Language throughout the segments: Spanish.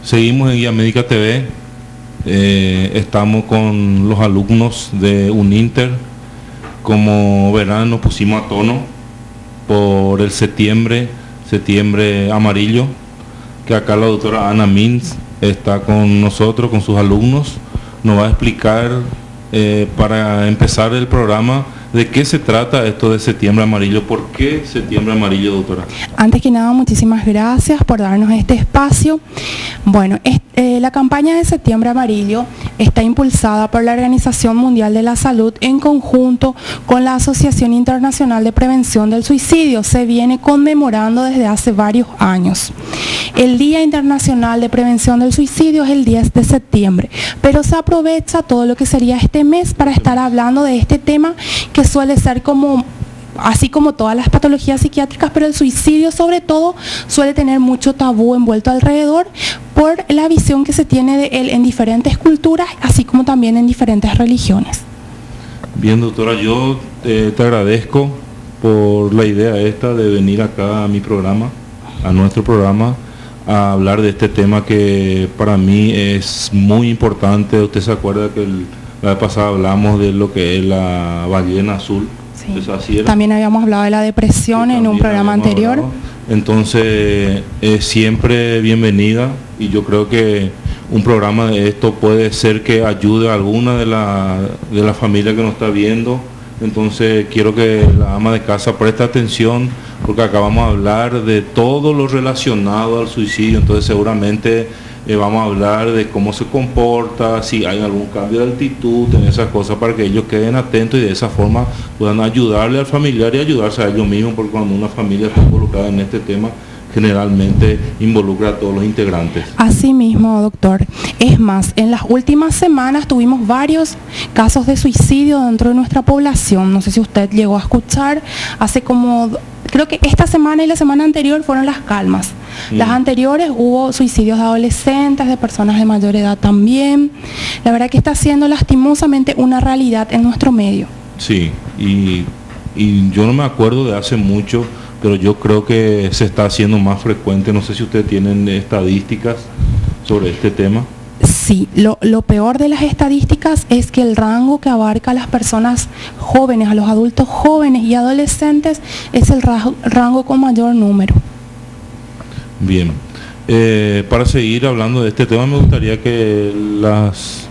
Seguimos en Guía Médica TV. Estamos con los alumnos de Uninter. Como verán, nos pusimos a tono por el septiembre amarillo, que acá la doctora Ana Mins está con nosotros, con sus alumnos. Nos va a explicar, para empezar el programa, de qué se trata esto de septiembre amarillo. ¿Por qué septiembre amarillo, doctora? Antes que nada, muchísimas gracias por darnos este espacio. Bueno, la campaña de septiembre amarillo está impulsada por la Organización Mundial de la Salud en conjunto con la Asociación Internacional de Prevención del Suicidio. Se viene conmemorando desde hace varios años. El Día Internacional de Prevención del Suicidio es el 10 de septiembre, pero se aprovecha todo lo que sería este mes para estar hablando de este tema que suele ser así como todas las patologías psiquiátricas, pero el suicidio sobre todo suele tener mucho tabú envuelto alrededor por la visión que se tiene de él en diferentes culturas, así como también en diferentes religiones. Bien, doctora, yo te agradezco por la idea esta de venir acá a mi programa, a nuestro programa, a hablar de este tema que para mí es muy importante. Usted se acuerda que la vez pasada hablamos de lo que es la ballena azul. Sí. También habíamos hablado de la depresión en un programa anterior. Entonces, es siempre bienvenida, y yo creo que un programa de esto puede ser que ayude a alguna de la familia que nos está viendo. Entonces, quiero que la ama de casa preste atención, porque acá vamos a hablar de todo lo relacionado al suicidio. Entonces, seguramente vamos a hablar de cómo se comporta, si hay algún cambio de actitud, en esas cosas, para que ellos queden atentos y de esa forma puedan ayudarle al familiar y ayudarse a ellos mismos, porque cuando una familia está involucrada en este tema, generalmente involucra a todos los integrantes. Así mismo, doctor. Es más, en las últimas semanas tuvimos varios casos de suicidio dentro de nuestra población. No sé si usted llegó a escuchar, creo que esta semana y la semana anterior fueron las calmas. Las anteriores hubo suicidios de adolescentes, de personas de mayor edad también. La verdad que está siendo lastimosamente una realidad en nuestro medio. Sí, y yo no me acuerdo de hace mucho, pero yo creo que se está haciendo más frecuente. No sé si ustedes tienen estadísticas sobre este tema. Sí, lo peor de las estadísticas es que el rango que abarca a las personas jóvenes, a los adultos jóvenes y adolescentes, es el rango con mayor número. Bien, para seguir hablando de este tema, me gustaría que las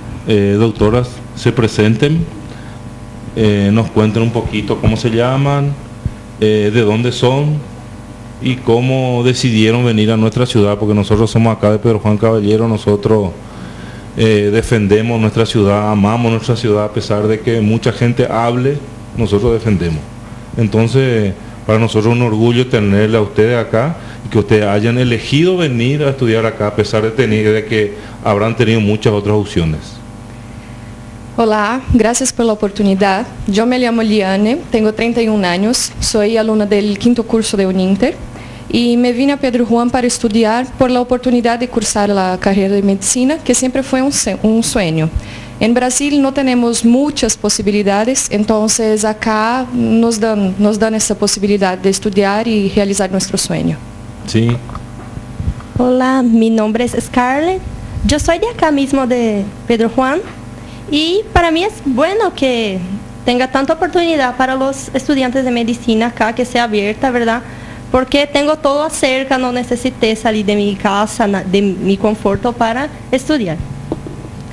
doctoras se presenten, nos cuenten un poquito cómo se llaman, de dónde son y cómo decidieron venir a nuestra ciudad, porque nosotros somos acá de Pedro Juan Caballero. Nosotros defendemos nuestra ciudad, amamos nuestra ciudad, a pesar de que mucha gente hable, nosotros defendemos. Entonces, para nosotros es un orgullo tenerle a ustedes acá y que ustedes hayan elegido venir a estudiar acá, a pesar de que habrán tenido muchas otras opciones. Olá, gracias por la oportunidad. Yo me llamo Liane, tengo 31 años, soy alumna del quinto curso de Uninter y me vine a Pedro Juan para estudiar por la oportunidad de cursar la carrera de medicina, que siempre fue un sueño. En Brasil no tenemos muchas posibilidades, entonces acá nos dan esa posibilidad de estudiar y realizar nuestro sueño. Sí. Hola, mi nombre es Scarlett. Yo soy de acá mismo de Pedro Juan y para mí es bueno que tenga tanta oportunidad para los estudiantes de medicina acá, que sea abierta, ¿verdad? Porque tengo todo cerca, no necesité salir de mi casa, de mi conforto para estudiar.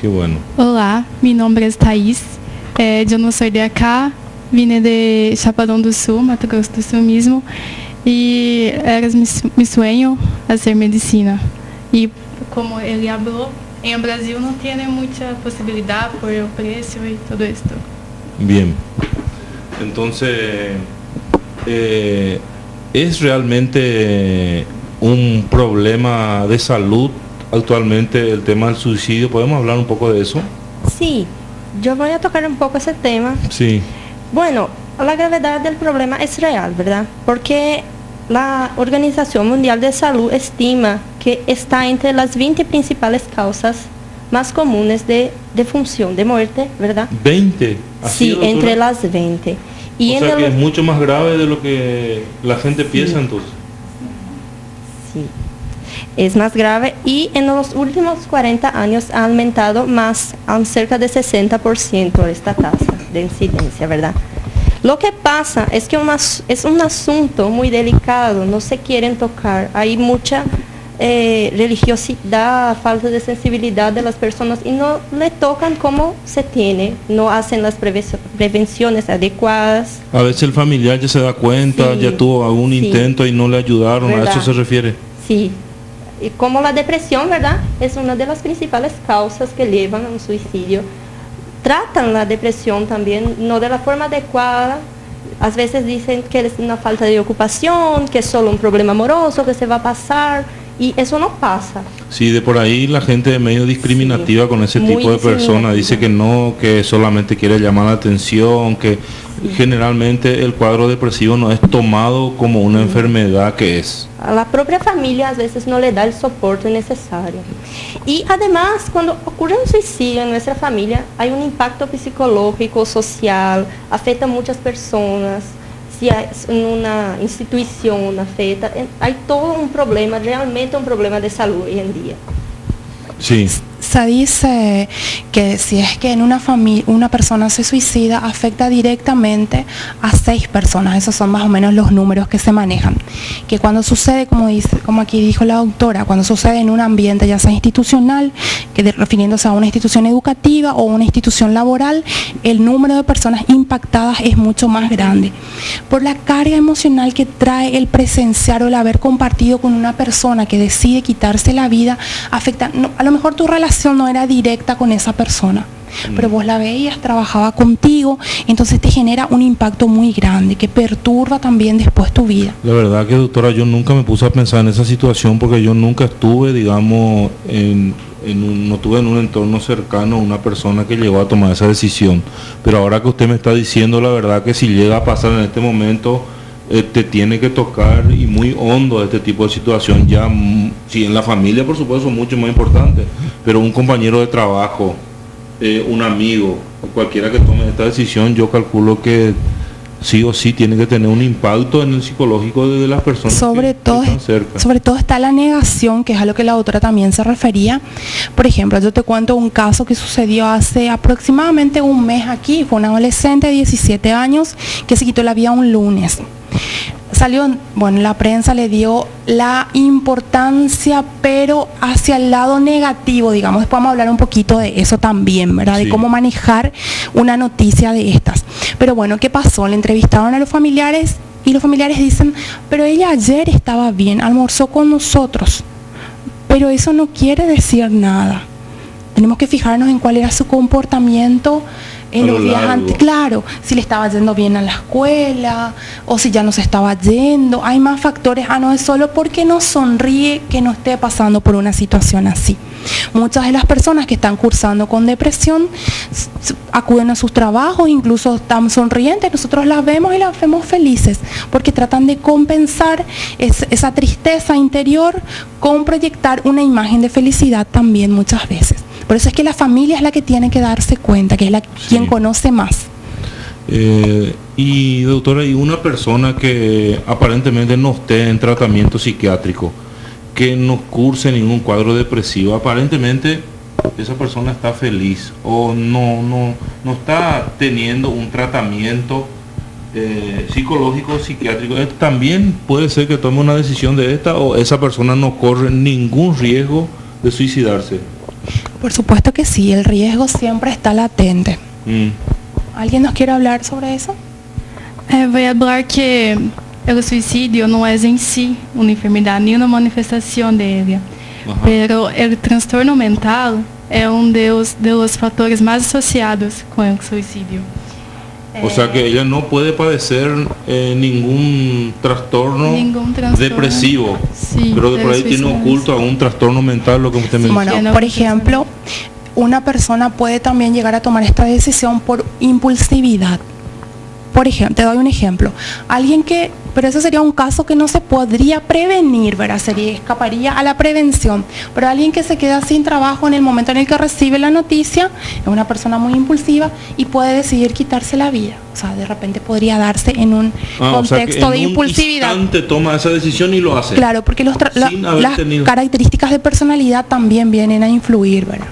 Qué bueno. Olá, mi nombre es Thaís. Yo no soy de acá, vine de Chapadão do Sul, Mato Grosso do Sul mismo, y era mi sueño hacer medicina. Y como él habló, en Brasil no tiene mucha posibilidad por el precio y todo esto. Bien. Entonces, ¿es realmente un problema de salud actualmente el tema del suicidio? ¿Podemos hablar un poco de eso? Sí, yo voy a tocar un poco ese tema. Sí. Bueno, la gravedad del problema es real, ¿verdad? Porque la Organización Mundial de Salud estima que está entre las 20 principales causas más comunes de defunción, de muerte, ¿verdad? ¿20? Sí, entre las 20. Y o sea que es mucho más grave de lo que la gente piensa, sí. entonces. Sí. es más grave y en los últimos 40 años ha aumentado más a cerca de 60% esta tasa de incidencia, ¿verdad? Lo que pasa es que es un asunto muy delicado, no se quieren tocar, hay mucha religiosidad, falta de sensibilidad de las personas y no le tocan como se tiene, no hacen las prevenciones adecuadas. A veces el familiar ya se da cuenta, Sí, ya tuvo algún sí. intento y no le ayudaron, ¿Verdad? ¿a eso se refiere? Sí, y como la depresión, ¿verdad? Es una de las principales causas que llevan a un suicidio. Tratan la depresión también, no de la forma adecuada. A veces dicen que es una falta de ocupación, que es solo un problema amoroso, que se va a pasar, y eso no pasa. Sí, de por ahí la gente es medio discriminativa Sí, con ese muy tipo de personas, dice que no, que solamente quiere llamar la atención, que generalmente el cuadro depresivo no es tomado como una enfermedad que es. A la propia familia a veces no le da el soporte necesario. Y además, cuando ocurre un suicidio en nuestra familia, hay un impacto psicológico, social, afecta a muchas personas. Si es en una institución afecta, hay todo un problema, realmente un problema de salud hoy en día. Sí. Se dice que si es que en una familia una persona se suicida, afecta directamente a 6 personas. Esos son más o menos los números que se manejan. Que cuando sucede, como aquí dijo la doctora, cuando sucede en un ambiente ya sea institucional, refiriéndose a una institución educativa o una institución laboral, el número de personas impactadas es mucho más grande. Por la carga emocional que trae el presenciar o el haber compartido con una persona que decide quitarse la vida, afecta, a lo mejor tu relación no era directa con esa persona, pero vos la veías, trabajaba contigo, entonces te genera un impacto muy grande que perturba también después tu vida. La verdad que, doctora, yo nunca me puse a pensar en esa situación porque yo nunca estuve, digamos, no estuve en un entorno cercano a una persona que llegó a tomar esa decisión. Pero ahora que usted me está diciendo, la verdad que si llega a pasar en este momento, te tiene que tocar y muy hondo este tipo de situación, ya si en la familia por supuesto mucho más importante, pero un compañero de trabajo, un amigo, cualquiera que tome esta decisión, yo calculo que sí o sí tiene que tener un impacto en el psicológico de las personas sobre todo están cerca. Sobre todo está la negación, que es a lo que la doctora también se refería. Por ejemplo, yo te cuento un caso que sucedió hace aproximadamente un mes aquí. Fue un adolescente de 17 años que se quitó la vida un lunes. Salió, bueno, la prensa le dio la importancia, pero hacia el lado negativo, digamos. Después vamos a hablar un poquito de eso también, ¿verdad? Sí. De cómo manejar una noticia de estas. Pero bueno, ¿qué pasó? Le entrevistaron a los familiares y los familiares dicen, pero ella ayer estaba bien, almorzó con nosotros. Pero eso no quiere decir nada. Tenemos que fijarnos en cuál era su comportamiento en los días antes, claro, si le estaba yendo bien a la escuela o si ya no se estaba yendo. Hay más factores, no es solo porque no sonríe que no esté pasando por una situación así. Muchas de las personas que están cursando con depresión acuden a sus trabajos, incluso están sonrientes, nosotros las vemos y las vemos felices porque tratan de compensar esa tristeza interior con proyectar una imagen de felicidad también muchas veces. Por eso es que la familia es la que tiene que darse cuenta, que es quien conoce más. Y doctora, y una persona que aparentemente no esté en tratamiento psiquiátrico, que no curse ningún cuadro depresivo, aparentemente esa persona está feliz o no está teniendo un tratamiento psicológico, psiquiátrico, también puede ser que tome una decisión de esta, o esa persona no corre ningún riesgo de suicidarse. Por supuesto que sí, el riesgo siempre está latente. ¿Alguien nos quiere hablar sobre eso? Voy a hablar que el suicidio no es en sí una enfermedad ni una manifestación de ella, pero el trastorno mental es uno de los factores más asociados con el suicidio. O sea que ella no puede padecer ningún trastorno depresivo, sí, pero de por ahí tiene oculto algún trastorno mental, lo que usted me dice. Bueno, por ejemplo, una persona puede también llegar a tomar esta decisión por impulsividad. por ejemplo, te doy un ejemplo, alguien que, pero eso sería un caso que no se podría prevenir, ¿verdad? Escaparía a la prevención, pero alguien que se queda sin trabajo en el momento en el que recibe la noticia, es una persona muy impulsiva y puede decidir quitarse la vida, o sea, de repente podría darse en un contexto de impulsividad. Un instante toma esa decisión y lo hace. Claro, porque las características de personalidad también vienen a influir, ¿verdad?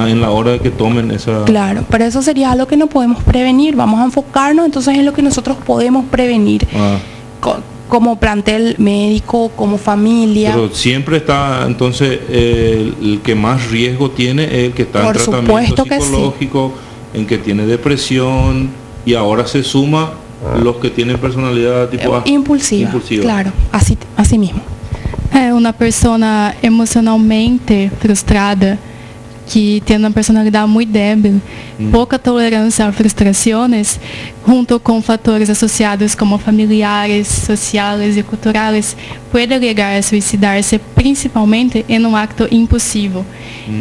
En la hora de que tomen esa... Claro, pero eso sería algo que no podemos prevenir. Vamos a enfocarnos entonces en lo que nosotros podemos prevenir, como plantel médico, como familia. Pero siempre está, entonces, el que más riesgo tiene es el que está en tratamiento psicológico, en que tiene depresión, y ahora se suma los que tienen personalidad tipo impulsiva. Claro, así mismo. Una persona emocionalmente frustrada, que tem uma personalidade muito débil, pouca tolerância a frustrações, junto com fatores associados como familiares, sociais e culturais, pode llegar a suicidar-se principalmente em um acto impulsivo.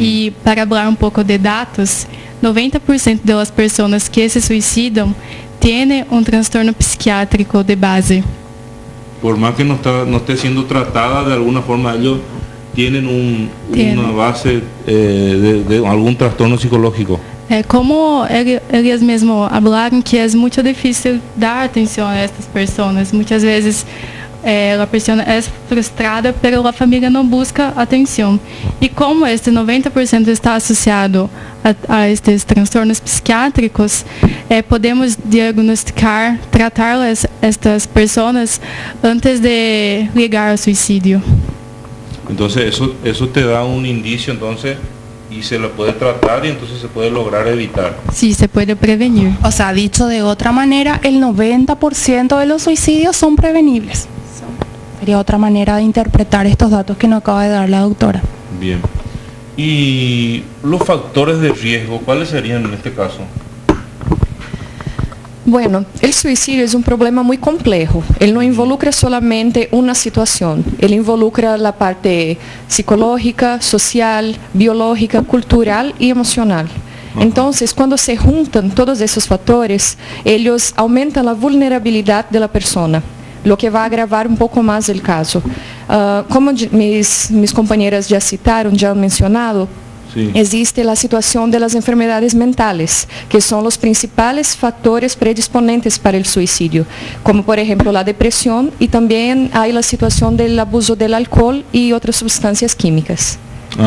E para falar um pouco de dados, 90% das pessoas que se suicidam têm um transtorno psiquiátrico de base. Por más que no esté siendo tratada de alguna forma, ellos tienen una base de algún trastorno psicológico. Como eles mesmos falaram, que é muito difícil dar atenção a estas pessoas. Muitas vezes a pessoa é frustrada, mas a família não busca atenção. E como este 90% está associado a estes transtornos psiquiátricos, podemos diagnosticar, tratar estas pessoas antes de llegar ao suicídio. Entonces eso te da un indicio, entonces, y se lo puede tratar y entonces se puede lograr evitar. Sí, se puede prevenir. O sea, dicho de otra manera, el 90% de los suicidios son prevenibles. Sería otra manera de interpretar estos datos que nos acaba de dar la doctora. Bien. ¿Y los factores de riesgo, cuáles serían en este caso? Bueno, el suicidio es un problema muy complejo. Él no involucra solamente una situación. Él involucra la parte psicológica, social, biológica, cultural y emocional. Entonces, cuando se juntan todos esos factores, ellos aumentan la vulnerabilidad de la persona, lo que va a agravar un poco más el caso. Como mis compañeras ya citaron, ya han mencionado, sí, existe la situación de las enfermedades mentales, que son los principales factores predisponentes para el suicidio, como por ejemplo la depresión, y también hay la situación del abuso del alcohol y otras sustancias químicas.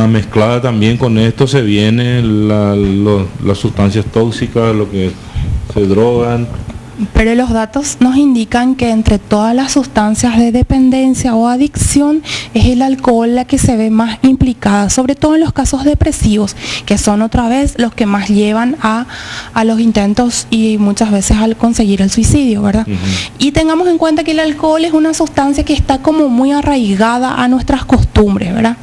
Mezclada también con esto se vienen las sustancias tóxicas, lo que se drogan. Pero los datos nos indican que entre todas las sustancias de dependencia o adicción es el alcohol la que se ve más implicada, sobre todo en los casos depresivos, que son otra vez los que más llevan a los intentos y muchas veces al conseguir el suicidio, ¿verdad? Y tengamos en cuenta que el alcohol es una sustancia que está como muy arraigada a nuestras costumbres, ¿verdad?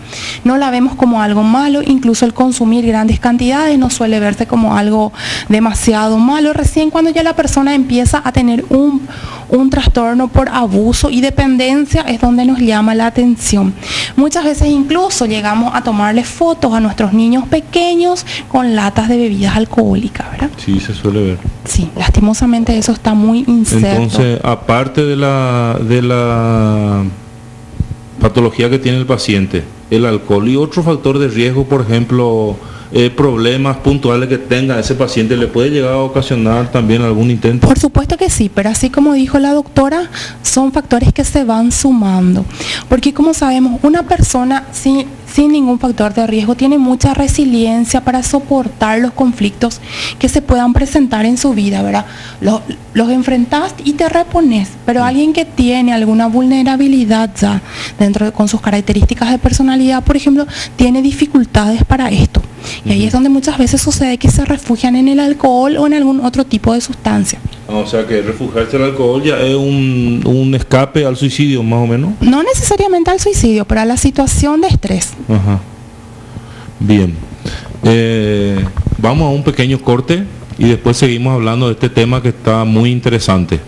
No la vemos como algo malo, incluso el consumir grandes cantidades no suele verse como algo demasiado malo. Recién cuando ya la persona empieza a tener un trastorno por abuso y dependencia es donde nos llama la atención. Muchas veces incluso llegamos a tomarle fotos a nuestros niños pequeños con latas de bebidas alcohólicas, ¿verdad? Sí, se suele ver. Sí, lastimosamente eso está muy inserto. Entonces, aparte de la patología que tiene el paciente, el alcohol y otro factor de riesgo, por ejemplo, problemas puntuales que tenga ese paciente, ¿le puede llegar a ocasionar también algún intento? Por supuesto que sí, pero así como dijo la doctora, son factores que se van sumando. Porque como sabemos, una persona sin ningún factor de riesgo tiene mucha resiliencia para soportar los conflictos que se puedan presentar en su vida, ¿verdad? Los enfrentas y te repones, pero alguien que tiene alguna vulnerabilidad ya con sus características de personalidad, por ejemplo, tiene dificultades para esto. Y ahí es donde muchas veces sucede que se refugian en el alcohol o en algún otro tipo de sustancia. O sea que refugiarse al alcohol ya es un escape al suicidio, más o menos. No necesariamente al suicidio, pero a la situación de estrés. Ajá. Bien. Vamos a un pequeño corte y después seguimos hablando de este tema que está muy interesante.